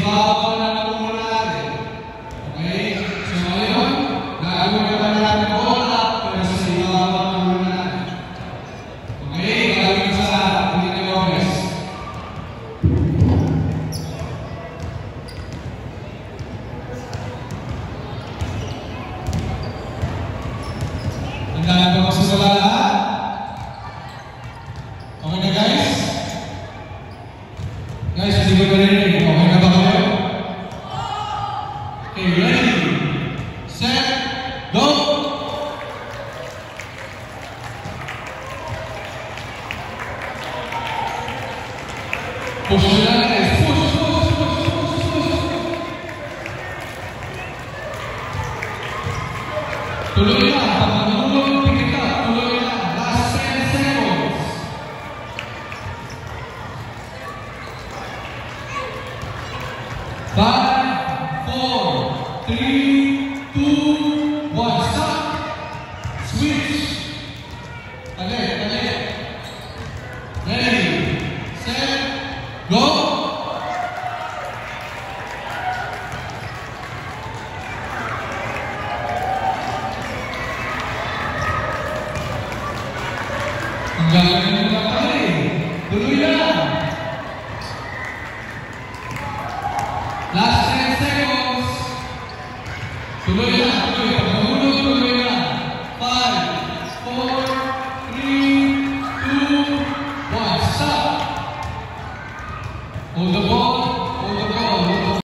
ibabaw na muna natin. Okay? So ngayon, gagawin naman natin all up, pero sa ibabaw na muna natin. Okay? Gagawin sa lahat. Hindi na obvious. Handa na ba sa lahat? Okay na guys? Guys, hindi ko narinig. Okay na ba kayo? Okay, ready? Set, go! Push nyo lang guys. Push, push, push, push, push, push. Tuloy lang. Pag natulog, pikit ka. Tuloy lang. Last 10 seconds. Five, four, three, two, one. Stop. Switch. Again. Ready, set, go. Ang gagawin mo lang pala eh. Tuloy lang. Last 10 seconds. Tuloy lang.